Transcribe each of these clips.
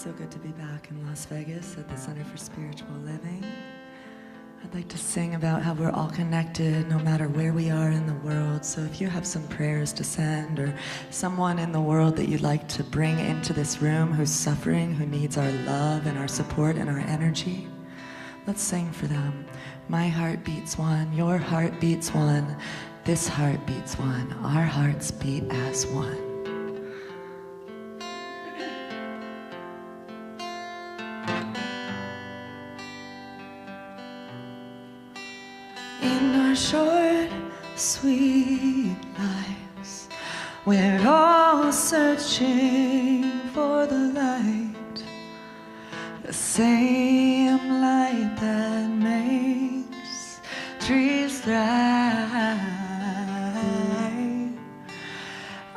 so good to be back in Las Vegas at the Center for Spiritual Living. I'd like to sing about how we're all connected no matter where we are in the world. So if you have some prayers to send or someone in the world that you'd like to bring into this room who's suffering, who needs our love and our support and our energy, let's sing for them. My heart beats one, your heart beats one, this heart beats one, our hearts beat as one. In our short, sweet lives, we're all searching for the light, the same light that makes trees thrive.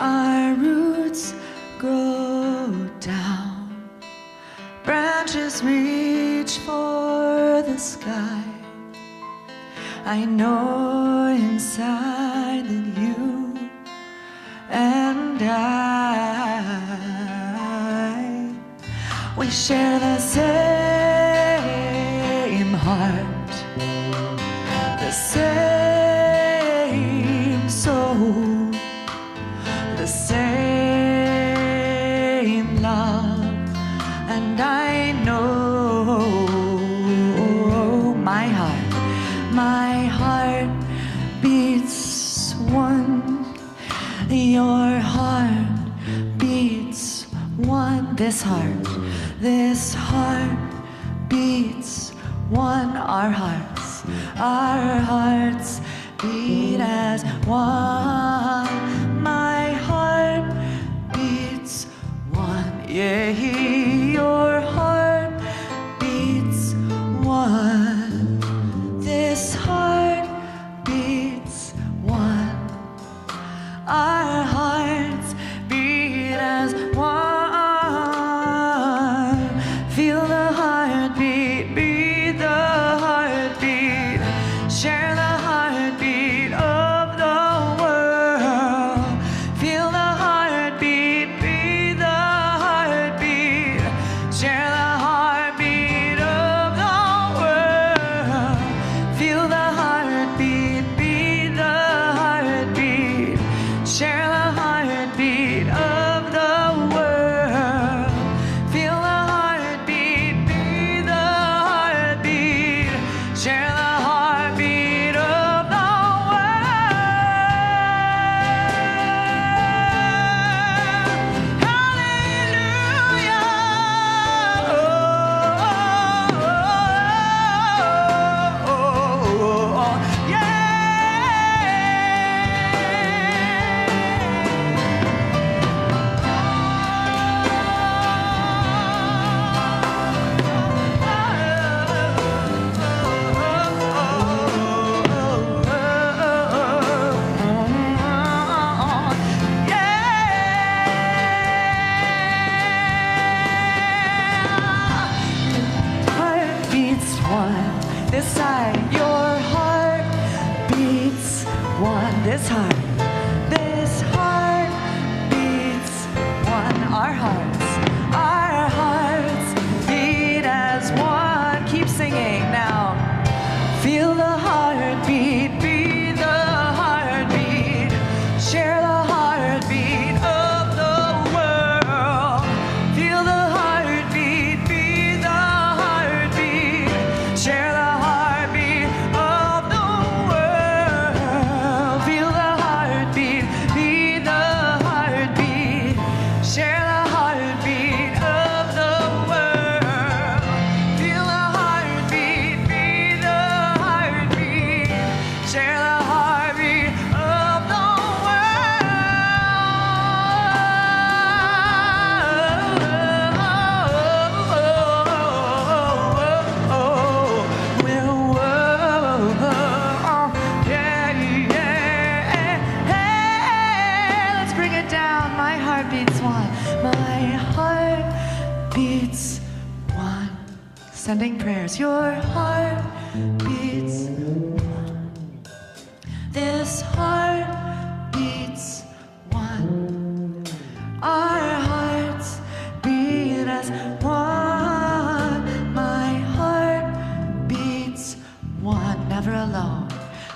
Our roots grow down, branches reach for the sky. I know inside that you and I, we share the same heart, the same soul, the same love, and I know my heart beats one, your heart beats one, this heart beats one, our hearts beat as one, my heart beats one, yeah, your heart beats one, this heart beats one, our hearts beat as one. Feel the heartbeat, beat the heartbeat, share the heartbeat of the world. Feel the heartbeat, beat the heartbeat, share the heartbeat of the world. Feel the heartbeat, beat the heartbeat, share the heartbeat of the world. Feel the heartbeat, beat the heartbeat, share the heartbeat of the world. Hallelujah. Heart beats one, this side, your heart beats one, this heart beats one, our hearts beat as one. Keep singing now. Feel the heartbeat, beat the heartbeat, share the heartbeat of the world. Feel the heartbeat, beat the heartbeat, share the heartbeat of the world. Feel the heartbeat, beat the heartbeat, share the heartbeat of the world. Feel the heartbeat, beat the heartbeat, share the heartbeat of the Let's bring it down. My heart beats one. My heart beats one. Sending prayers. Your heart beats one. This heart beats one. Our hearts beat as one. alone.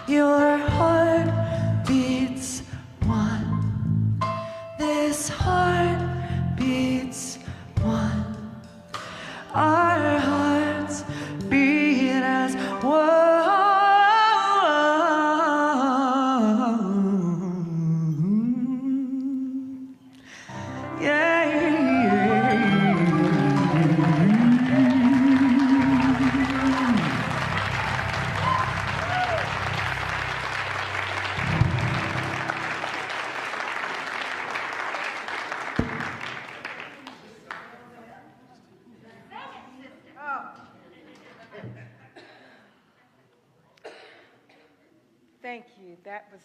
Your heart beats one. This heart beats one. Our hearts beat as one. Yeah. Thank you. That was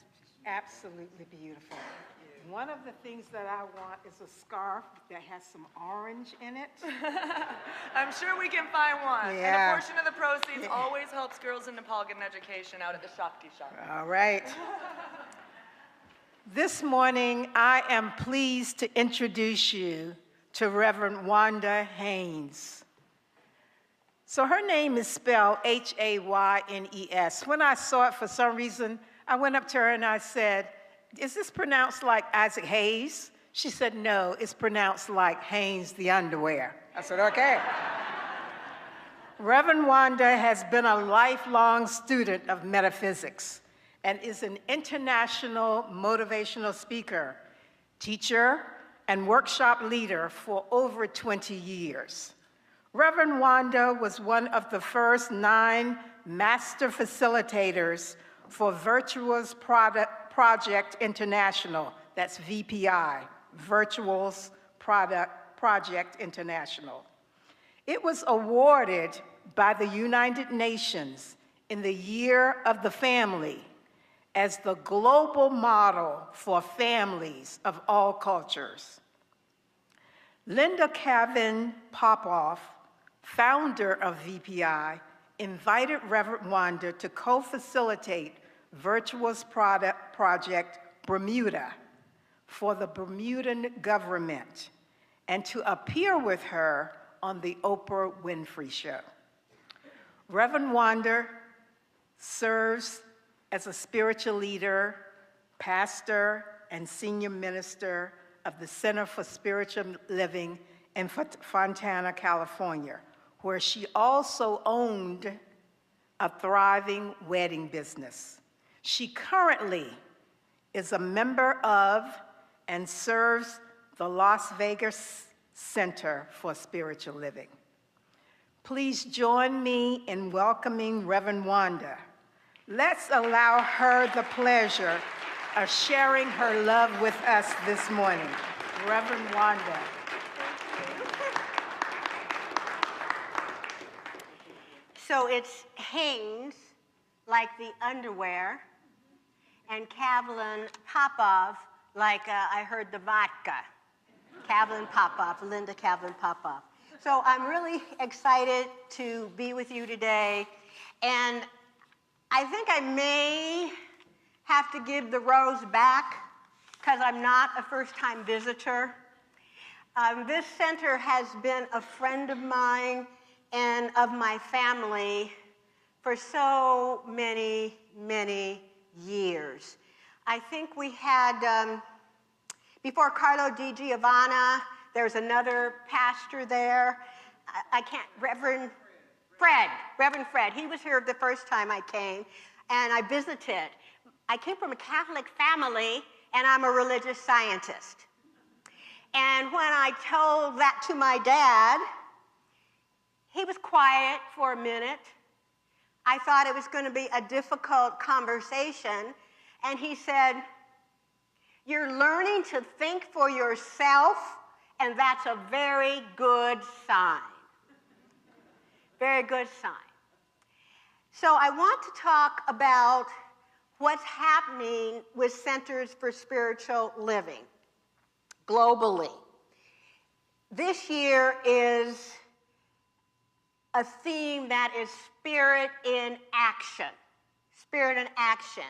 absolutely beautiful. One of the things that I want is a scarf that has some orange in it. I'm sure we can find one. Yeah. And a portion of the proceeds always helps girls in Nepal get an education out at the Shakti shop. All right. This morning, I am pleased to introduce you to Reverend Wanda Haynes. So her name is spelled Haynes. When I saw it, for some reason, I went up to her and I said, "Is this pronounced like Isaac Hayes?" She said, "No, it's pronounced like Haynes the underwear." I said, "Okay." Reverend Wanda has been a lifelong student of metaphysics and is an international motivational speaker, teacher, and workshop leader for over 20 years. Reverend Wanda was one of the first 9 master facilitators for Virtuals Project International, that's VPI, Virtuals Project International. It was awarded by the United Nations in the Year of the Family as the global model for families of all cultures. Linda Kavin Popoff, founder of VPI, invited Reverend Wanda to co-facilitate Virtuals Project Bermuda for the Bermudan government and to appear with her on the Oprah Winfrey Show. Reverend Wanda serves as a spiritual leader, pastor, and senior minister of the Center for Spiritual Living in Fontana, California, where she also owned a thriving wedding business. She currently is a member of and serves the Las Vegas Center for Spiritual Living. Please join me in welcoming Reverend Wanda. Let's allow her the pleasure of sharing her love with us this morning. Reverend Wanda. So it's Haynes, like the underwear, and Kavlin Popov, like I heard the vodka. Kavlin Popov, Linda Kavlin Popov. So I'm really excited to be with you today, and I think I may have to give the rose back because I'm not a first-time visitor. This center has been a friend of mine and of my family for so many, many years. I think we had, before Carlo Di Giovanna, there's another pastor there. Reverend Fred. He was here the first time I came, and I visited. I came from a Catholic family, and I'm a religious scientist. And when I told that to my dad, he was quiet for a minute. I thought it was going to be a difficult conversation, and he said, "You're learning to think for yourself, and that's a very good sign." Very good sign. So I want to talk about what's happening with Centers for Spiritual Living globally. This year is a theme that is spirit in action. Spirit in action.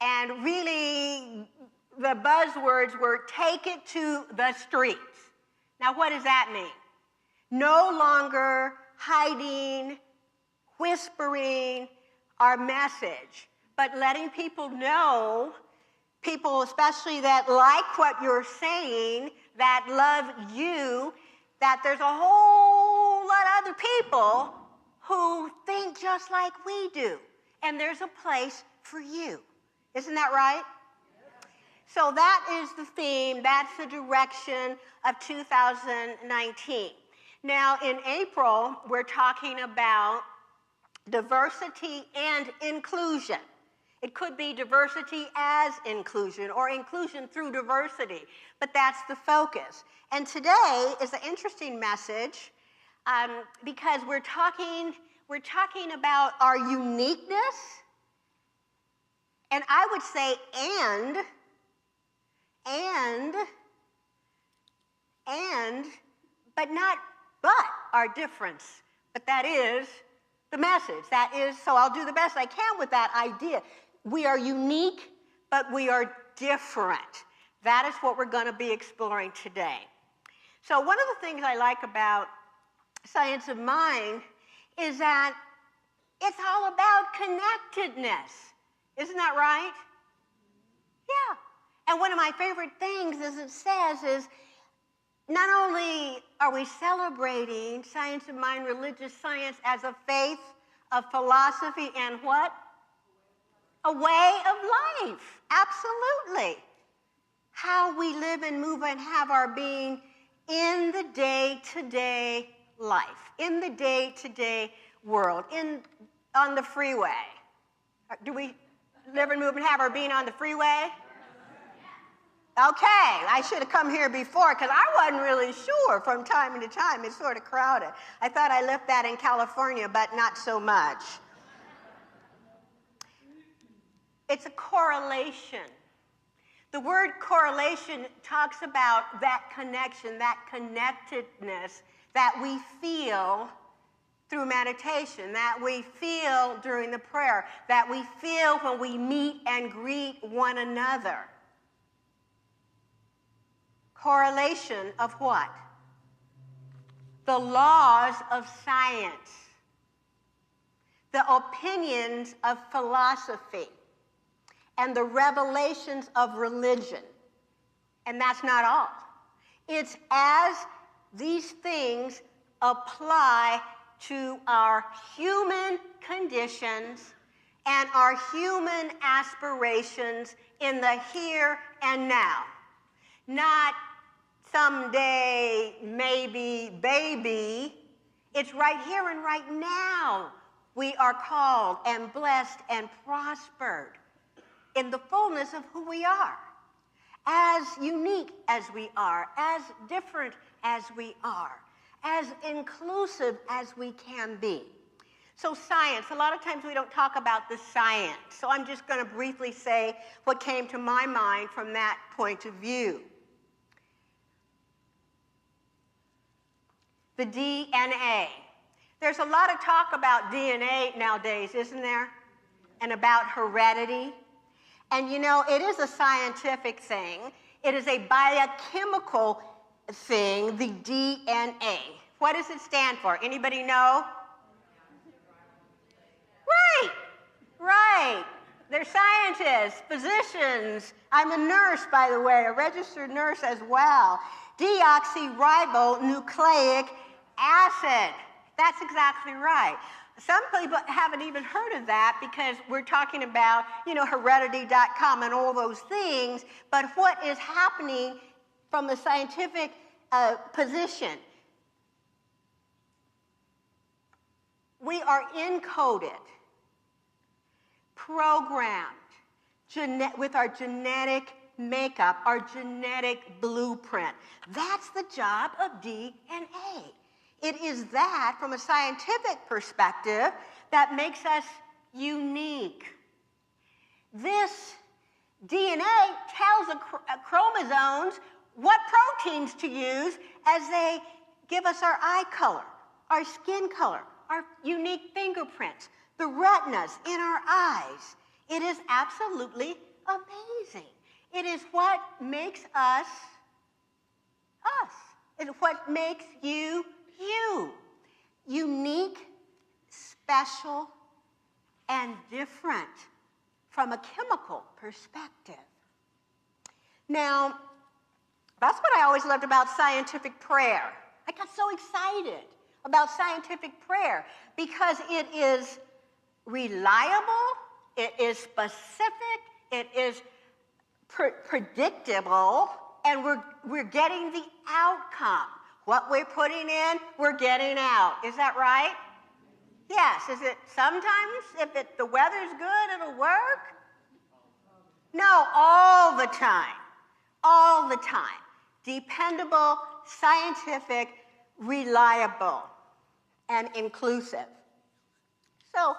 And really, the buzzwords were take it to the streets. Now, what does that mean? No longer hiding, whispering, our message, but letting people know, people especially that like what you're saying, that love you, that there's a whole lot of other people who think just like we do. And there's a place for you. Isn't that right? So that is the theme, that's the direction of 2019. Now in April, we're talking about diversity and inclusion. It could be diversity as inclusion or inclusion through diversity, but that's the focus. And today is an interesting message because we're talking about our uniqueness, and I would say but our difference. But that is the message. That is, so I'll do the best I can with that idea. We are unique, but we are different. That is what we're going to be exploring today. So one of the things I like about Science of Mind is that it's all about connectedness. Isn't that right? Yeah. And one of my favorite things, as it says, is not only are we celebrating Science of Mind, religious science as a faith, a philosophy, and what? A way of life. Absolutely. How we live and move and have our being in the day-to-day life, in the day-to-day world, on the freeway. Do we live and move and have our being on the freeway? Okay, I should have come here before because I wasn't really sure from time to time. It's sort of crowded. I thought I left that in California, but not so much. It's a correlation. The word correlation talks about that connection, that connectedness that we feel through meditation, that we feel during the prayer, that we feel when we meet and greet one another. Correlation of what? The laws of science, the opinions of philosophy, and the revelations of religion. And that's not all. It's as these things apply to our human conditions and our human aspirations in the here and now. Not someday, maybe, baby. It's right here and right now. We are called and blessed and prospered in the fullness of who we are, as unique as we are, as different as we are, as inclusive as we can be. So science, a lot of times we don't talk about the science, so I'm just going to briefly say what came to my mind from that point of view. The DNA. There's a lot of talk about DNA nowadays, isn't there? And about heredity. And you know, it is a scientific thing. It is a biochemical thing, the DNA. What does it stand for? Anybody know? Right, right. They're scientists, physicians. I'm a nurse, by the way, a registered nurse as well. Deoxyribonucleic acid. That's exactly right. Some people haven't even heard of that because we're talking about, heredity.com and all those things, but what is happening from the scientific position? We are encoded, programmed with our genetic makeup, our genetic blueprint. That's the job of DNA. It is that, from a scientific perspective, that makes us unique. This DNA tells chromosomes what proteins to use as they give us our eye color, our skin color, our unique fingerprints, the retinas in our eyes. It is absolutely amazing. It is what makes us, us. It's what makes you, you. Unique, special, and different from a chemical perspective. Now, that's what I always loved about scientific prayer. I got so excited about scientific prayer because it is reliable, it is specific, it is predictable, and we're getting the outcome. What we're putting in, we're getting out. Is that right? Yes. Is it sometimes, if the weather's good, it'll work? No, all the time. All the time. Dependable, scientific, reliable, and inclusive. So,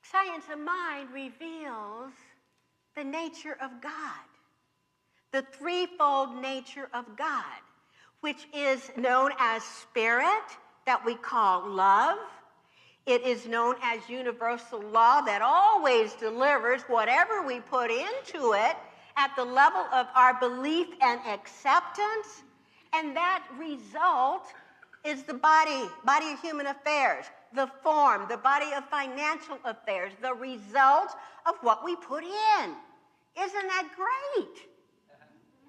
science of mind reveals the nature of God, the threefold nature of God, which is known as spirit, that we call love. It is known as universal law that always delivers whatever we put into it at the level of our belief and acceptance. And that result is the body of human affairs, the form, the body of financial affairs, the result of what we put in. Isn't that great?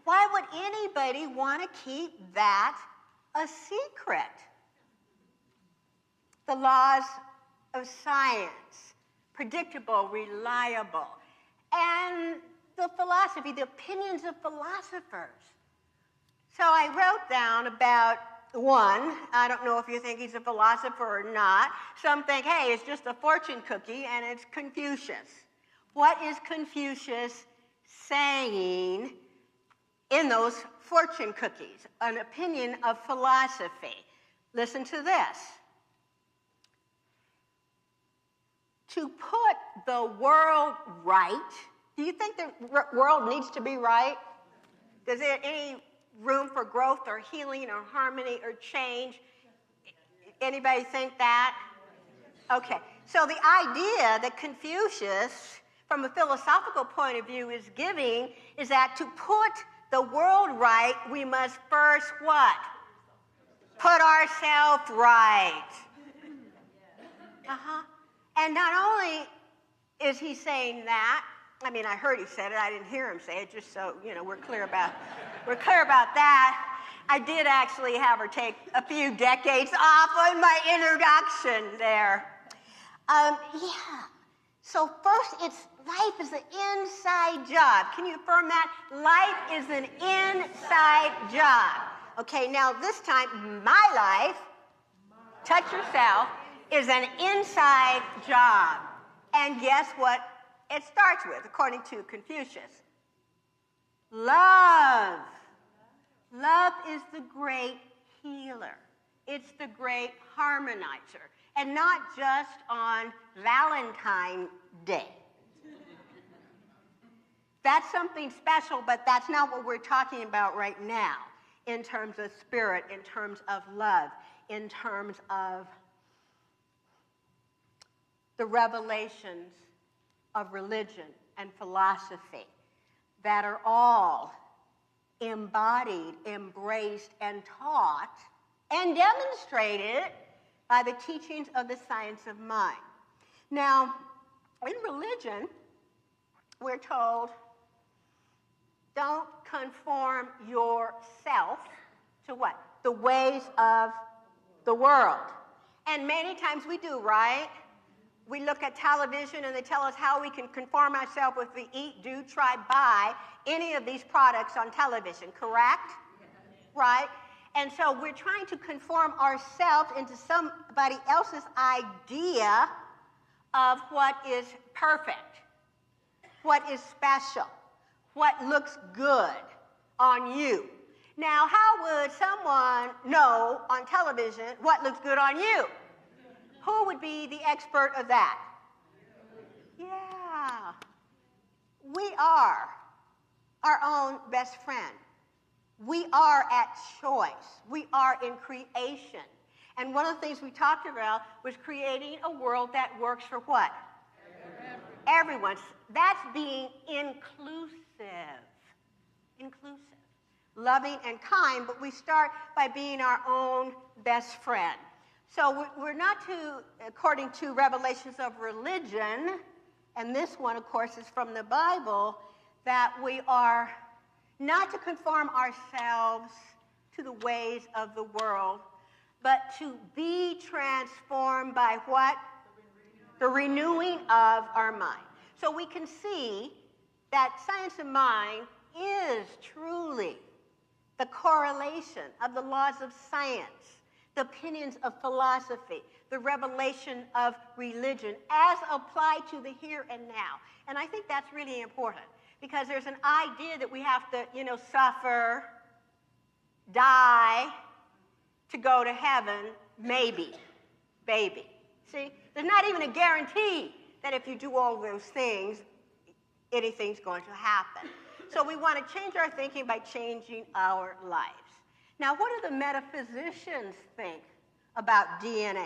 Why would anybody want to keep that a secret? The laws of science, predictable, reliable, and the philosophy, the opinions of philosophers. So I wrote down about one. I don't know if you think he's a philosopher or not. Some think, hey, it's just a fortune cookie, and it's Confucius. What is Confucius saying in those fortune cookies? An opinion of philosophy. Listen to this. To put the world right, do you think the world needs to be right? Is there any room for growth or healing or harmony or change? Anybody think that? Okay, so the idea that Confucius, from a philosophical point of view, is giving is that to put the world right, we must first what? Put ourselves right. And not only is he saying that, I mean, I heard he said it, I didn't hear him say it, just so, we're clear about that. I did actually have her take a few decades off on my introduction there. So first, life is an inside job. Can you affirm that? Life is an inside job. Okay, now this time, my life, touch yourself, is an inside job. And guess what it starts with, according to Confucius? Love. Love is the great healer. It's the great harmonizer. And not just on Valentine's Day. That's something special, but that's not what we're talking about right now in terms of spirit, in terms of love, in terms of the revelations of religion and philosophy that are all embodied, embraced, and taught and demonstrated by the teachings of the science of mind. Now, in religion, we're told, don't conform yourself to what? The ways of the world. And many times we do, right? We look at television and they tell us how we can conform ourselves if we eat, do, try, buy any of these products on television, correct? Right? And so we're trying to conform ourselves into somebody else's idea of what is perfect, what is special, what looks good on you. Now, how would someone know on television what looks good on you? Who would be the expert of that? Yeah. We are our own best friend. We are at choice. We are in creation. And one of the things we talked about was creating a world that works for what? Everyone. That's being inclusive. Inclusive. Loving and kind, but we start by being our own best friend. So we're not to, according to revelations of religion, and this one, of course, is from the Bible, that we are not to conform ourselves to the ways of the world, but to be transformed by what? The renewing of our mind. So we can see that science of mind is truly the correlation of the laws of science, the opinions of philosophy, the revelation of religion as applied to the here and now. And I think that's really important because there's an idea that we have to, suffer, die to go to heaven, maybe. See, there's not even a guarantee that if you do all those things, anything's going to happen. So we want to change our thinking by changing our lives. Now, what do the metaphysicians think about DNA?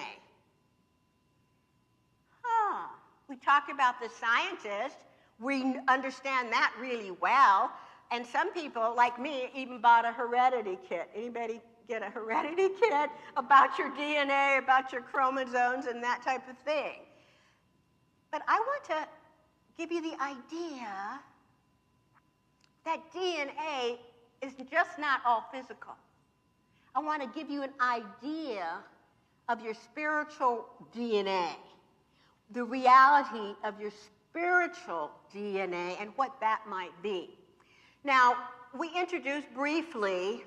We talk about the scientists. We understand that really well. And some people, like me, even bought a heredity kit. Anybody get a heredity kit about your DNA, about your chromosomes, and that type of thing? But I want to give you the idea that DNA is just not all physical. I want to give you an idea of your spiritual DNA, the reality of your spiritual DNA and what that might be. Now, we introduced briefly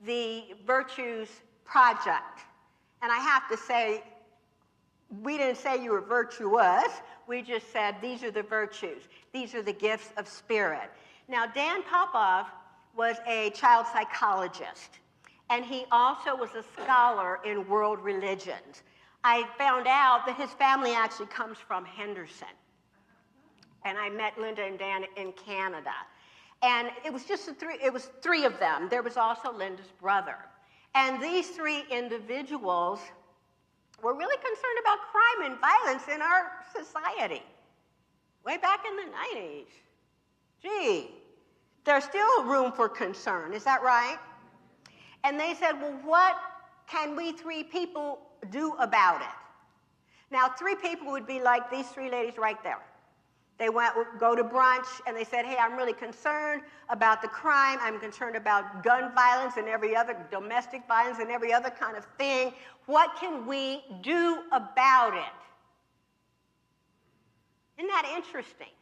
the Virtues Project. And I have to say, we didn't say you were virtuous. We just said these are the virtues. These are the gifts of spirit. Now, Dan Popov was a child psychologist, and he also was a scholar in world religions. I found out that his family actually comes from Henderson. And I met Linda and Dan in Canada. And it was just three of them. There was also Linda's brother. And these three individuals were really concerned about crime and violence in our society. Way back in the 90s. Gee, there's still room for concern, is that right? And they said, well, what can we three people do about it? Now, three people would be like these three ladies right there. They go to brunch, and they said, hey, I'm really concerned about the crime. I'm concerned about gun violence and every other, domestic violence and every other kind of thing. What can we do about it? Isn't that interesting?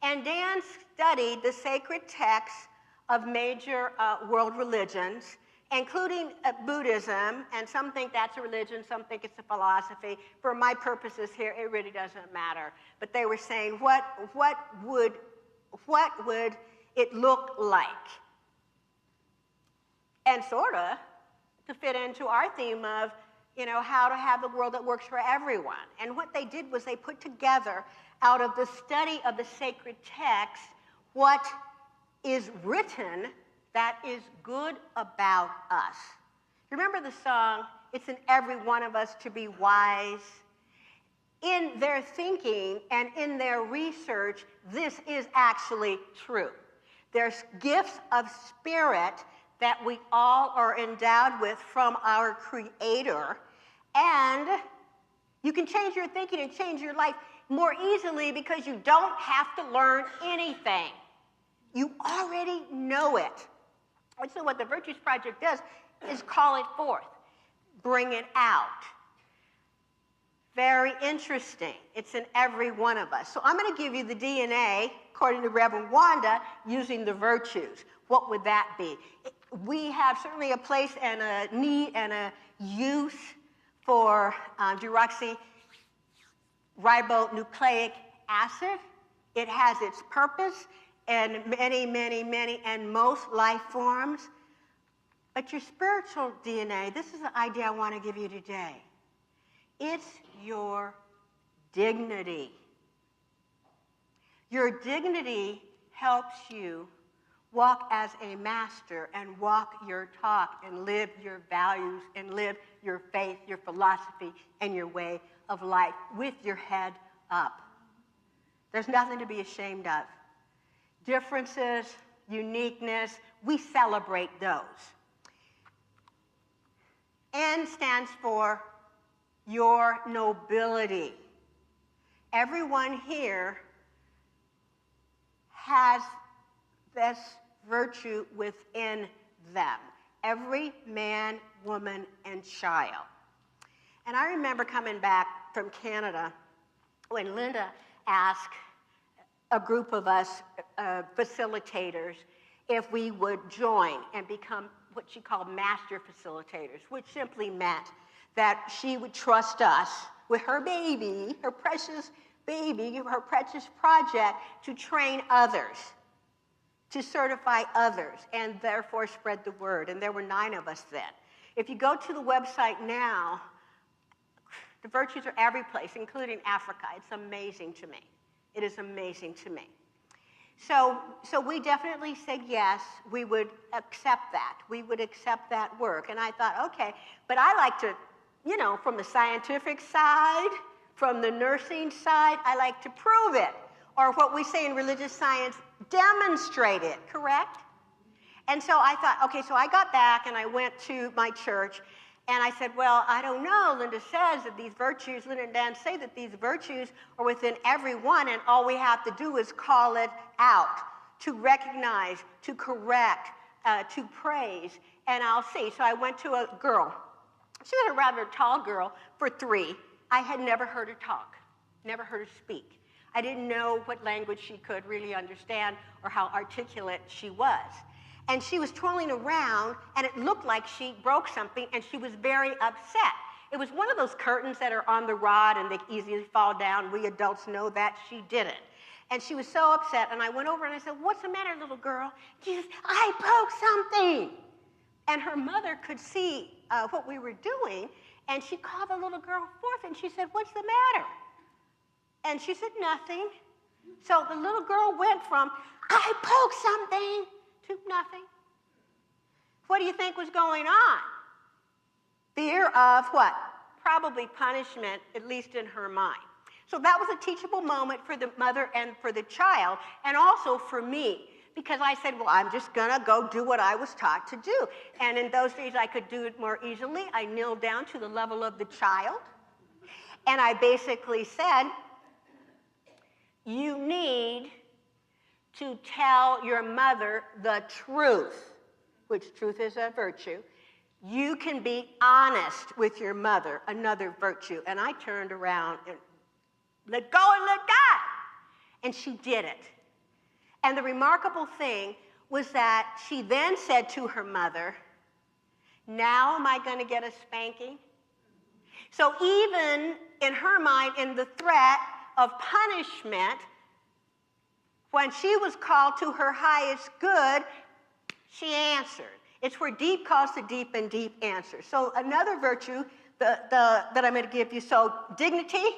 And Dan studied the sacred texts of major world religions, including Buddhism, and some think that's a religion, some think it's a philosophy. For my purposes here, it really doesn't matter. But they were saying, what would it look like? And sort of to fit into our theme of, how to have a world that works for everyone. And what they did was they put together, out of the study of the sacred text, what is written that is good about us. Remember the song, it's in every one of us to be wise? In their thinking and in their research, this is actually true. There's gifts of spirit that we all are endowed with from our Creator, and you can change your thinking and change your life more easily because you don't have to learn anything. You already know it. And so what the Virtues Project does is call it forth, bring it out. Very interesting. It's in every one of us. So I'm going to give you the DNA, according to Reverend Wanda, using the virtues. What would that be? We have certainly a place and a need and a use for deoxyribonucleic acid. It has its purpose in many, many, many, and most life forms. But your spiritual DNA, this is the idea I want to give you today. It's your dignity. Your dignity helps you walk as a master and walk your talk and live your values and live your faith, your philosophy, and your way of life with your head up. There's nothing to be ashamed of. Differences, uniqueness, we celebrate those. N stands for your nobility. Everyone here has this virtue within them. Every man, woman, and child. And I remember coming back from Canada when Linda asked a group of us facilitators if we would join and become what she called master facilitators, which simply meant that she would trust us with her baby, her precious baby, her precious project, to train others, to certify others, and therefore spread the word. And there were 9 of us then. If you go to the website now, the virtues are every place, including Africa. It's amazing to me. It is amazing to me. So we definitely said yes, we would accept that. We would accept that work. And I thought, okay, but I like to, from the scientific side, from the nursing side, I like to prove it. Or what we say in religious science, demonstrate it, correct? And so I thought, okay, so I got back and I went to my church and I said, well, I don't know. Linda says that these virtues, Linda and Dan say that these virtues are within everyone, and all we have to do is call it out, to recognize, to correct, to praise, and I'll see. So I went to a girl. She was a rather tall girl for 3. I had never heard her talk, never heard her speak. I didn't know what language she could really understand or how articulate she was. And she was twirling around, and it looked like she broke something, and she was very upset. It was one of those curtains that are on the rod, and they easily fall down. We adults know that. She didn't. And she was so upset, and I went over and I said, what's the matter, little girl? She says, I broke something. And her mother could see what we were doing, and she called the little girl forth, and she said, what's the matter? And she said, nothing. So the little girl went from, I broke something, to nothing. What do you think was going on? Fear of what? Probably punishment, at least in her mind. So that was a teachable moment for the mother and for the child, and also for me, because I said, well, I'm just going to go do what I was taught to do. And in those days, I could do it more easily. I kneeled down to the level of the child, and I basically said, you need to tell your mother the truth, which truth is a virtue. You can be honest with your mother, another virtue. And I turned around and let go and let God. And she did it. And the remarkable thing was that she then said to her mother, now am I going to get a spanking? So even in her mind, in the threat of punishment, when she was called to her highest good, she answered. It's where deep calls to deep and deep answers. So another virtue that I'm going to give you, so dignity,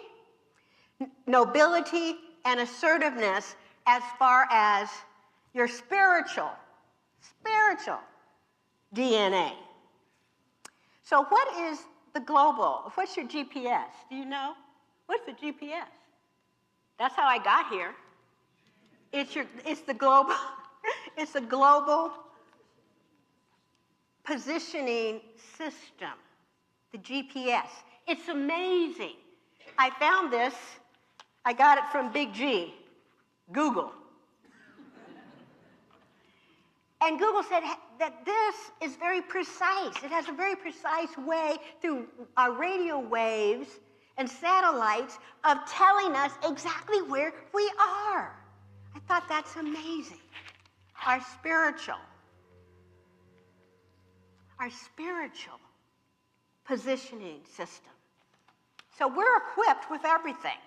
nobility, and assertiveness as far as your spiritual DNA. So what is the global? What's your GPS? Do you know? What's the GPS? That's how I got here. It's the global, it's a global positioning system, the GPS. It's amazing. I found this, I got it from Big G, Google. And Google said that this is very precise. It has a very precise way through our radio waves and satellites of telling us exactly where we are. I thought that's amazing. Our spiritual positioning system. So we're equipped with everything.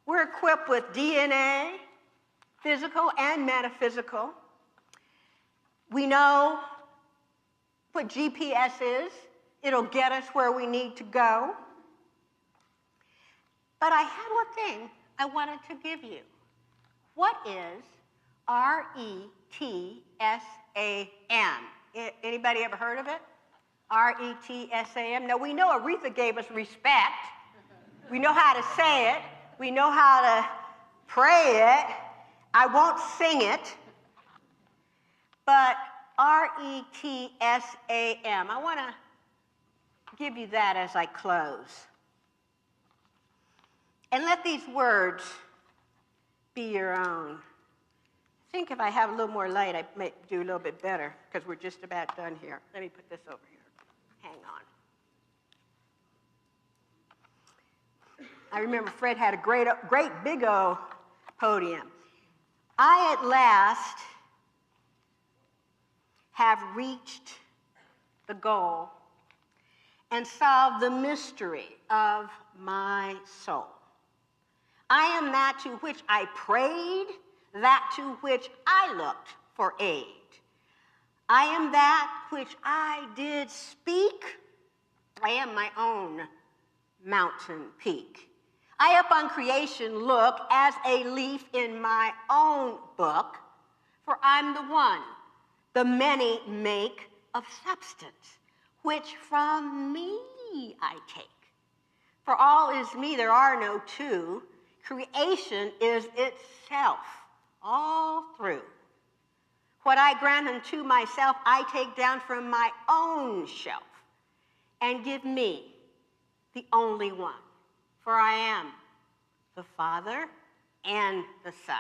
We're equipped with DNA, physical and metaphysical. We know what GPS is. It'll get us where we need to go. But I had one thing I wanted to give you. What is RETSAM? Anybody ever heard of it? RETSAM. Now, we know Aretha gave us respect. We know how to say it. We know how to pray it. I won't sing it. But RETSAM. I want to give you that as I close. And let these words be your own. I think if I have a little more light, I may do a little bit better, because we're just about done here. Let me put this over here. Hang on. I remember Fred had a great big old podium. I at last have reached the goal and solved the mystery of my soul. I am that to which I prayed, that to which I looked for aid. I am that which I did speak. I am my own mountain peak. I up on creation look as a leaf in my own book, for I'm the one the many make of substance, which from me I take. For all is me, there are no two. Creation is itself all through. What I grant unto myself, I take down from my own shelf and give me the only one. For I am the Father and the Son.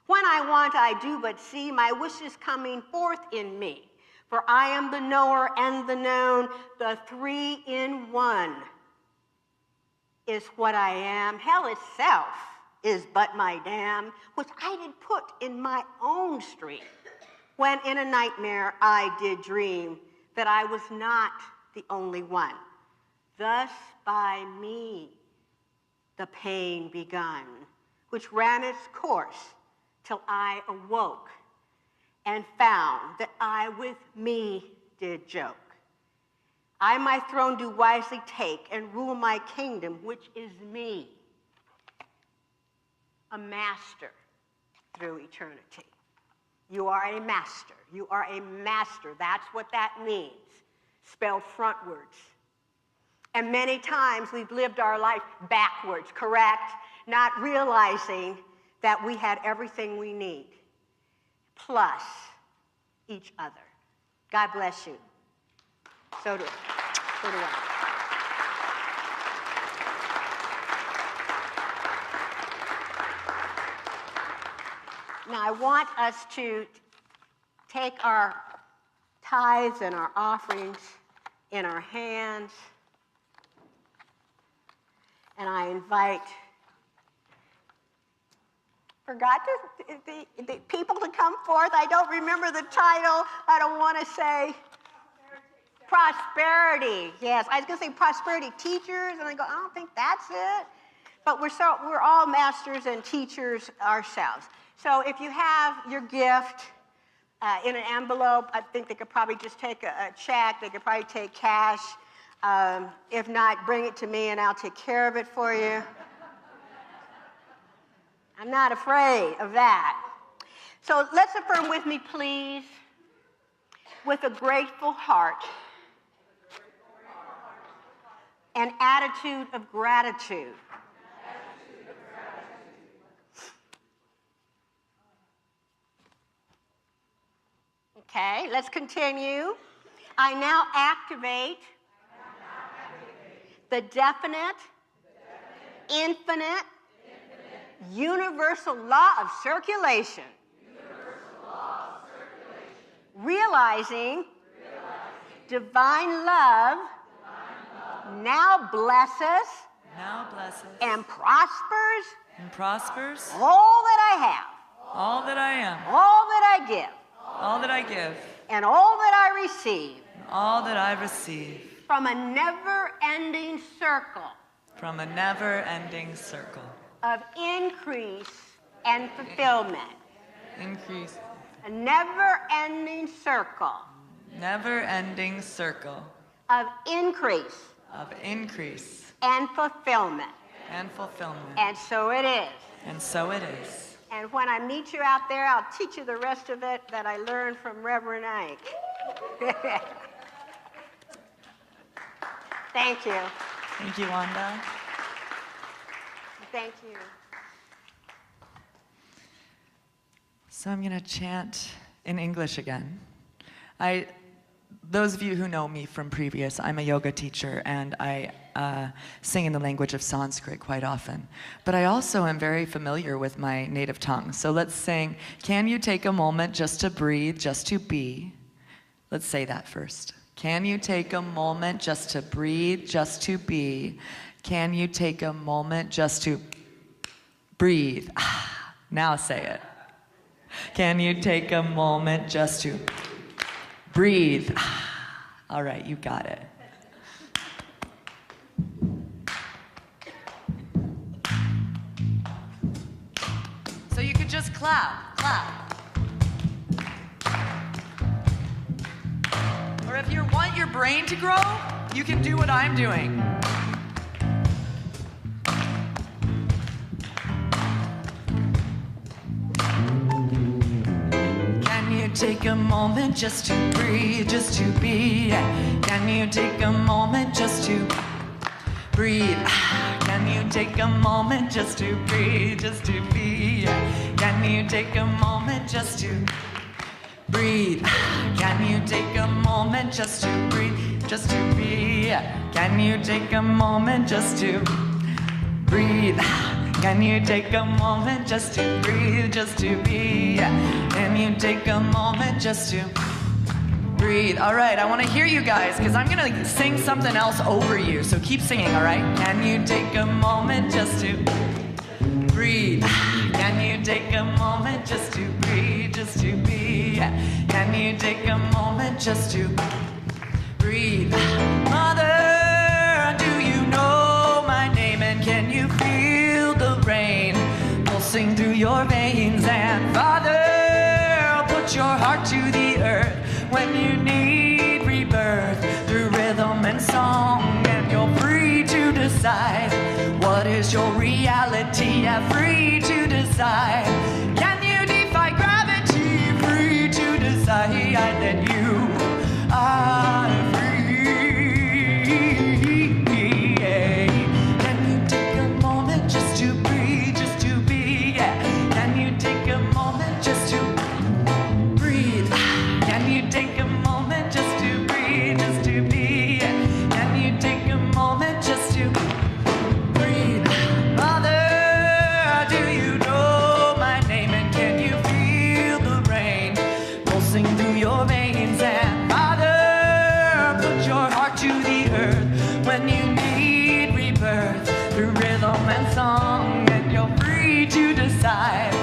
When I want, I do but see my wishes coming forth in me. For I am the knower and the known, the three in one is what I am. Hell itself is but my dam, which I did put in my own stream, when in a nightmare I did dream that I was not the only one. Thus by me the pain begun, which ran its course till I awoke and found that I with me did joke. I my throne do wisely take and rule my kingdom, which is me, a master through eternity. You are a master. You are a master. That's what that means, spelled frontwards. And many times we've lived our life backwards, correct? Not realizing that we had everything we need, plus each other. God bless you. So do I. Now I want us to take our tithes and our offerings in our hands, and I invite the people to come forth. I don't remember the title. I don't want to say prosperity. Yes, I was going to say prosperity teachers, and I go, I don't think that's it. But we're all masters and teachers ourselves. So if you have your gift in an envelope, I think they could probably just take a check. They could probably take cash. If not, bring it to me and I'll take care of it for you. I'm not afraid of that. So let's affirm with me, please, with a grateful heart, an attitude of gratitude. Okay, let's continue. I now activate the definite, infinite, universal law of circulation. Realizing divine love now blesses and prospers all that I have, all that I am, all that I give, all that I give, and all that I receive all that I receive from a never-ending circle of increase and fulfillment. Increase. A never-ending circle of increase and fulfillment. And so it is. And when I meet you out there, I'll teach you the rest of it that I learned from Reverend Ike. Thank you. Thank you, Wanda. Thank you. So I'm going to chant in English again. those of you who know me from previous, I'm a yoga teacher and I sing in the language of Sanskrit quite often. But I also am very familiar with my native tongue. So let's sing, can you take a moment just to breathe, just to be? Let's say that first. Can you take a moment just to breathe, just to be? Can you take a moment just to breathe? Now say it. Can you take a moment just to breathe? All right, you got it. So you could just clap, clap. Or if you want your brain to grow, you can do what I'm doing. Can you take a moment just to breathe, just to be? Can you take a moment just to breathe? Can you take a moment just to breathe, just to be? Can you take a moment just to breathe? Can you take a moment just to breathe, just to be? Can you take a moment just to breathe? Can you take a moment just to breathe, just to be? Can you take a moment just to breathe? All right, I want to hear you guys because I'm going to sing something else over you. So keep singing, all right? Can you take a moment just to breathe? Can you take a moment just to breathe, just to be? Can you take a moment just to breathe? Mother, do you know my name? And can you feel the rain pulsing through your veins? And Father, put your heart to the earth when you need rebirth through rhythm and song. And you're free to decide what is your reality. Yeah, free to decide. Can you defy gravity? Free to decide that you are free. Can you take a moment just to breathe, just to be? Can you take a moment just to breathe? Can you take a moment just to breathe, just to be? Can you take a moment just to breathe? Mother, do you know my name? And can you feel the rain pulsing through your veins? And Father, put your heart to the earth when you need rebirth through rhythm and song. And you're free to decide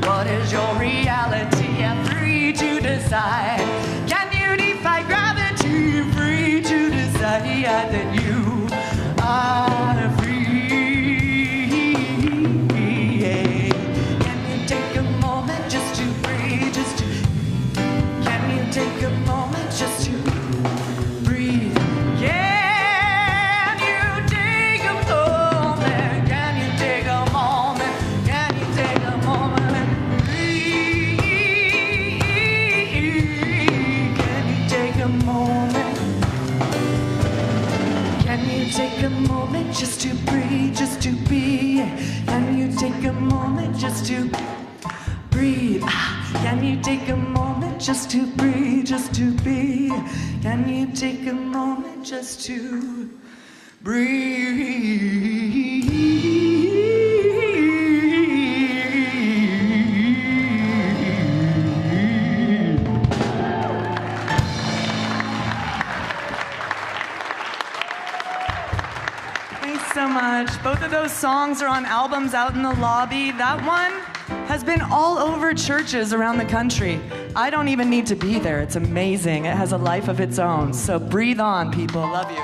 what is your reality. Yeah, free to decide. Can you defy gravity? Free to decide that you are free. Can you take a moment just to breathe, just to? Can you take a moment just to breathe? Can you take a moment? Can you take a moment? Can you take a moment and breathe? Can you take a moment? Can you take a moment just to breathe, just to be? Can you take a moment just to breathe? Can you take a moment just to breathe, just to be? Can you take a moment just to breathe? Thanks so much. Both of those songs are on albums out in the lobby. That one has been all over churches around the country. I don't even need to be there. It's amazing. It has a life of its own. So breathe on, people. Love you.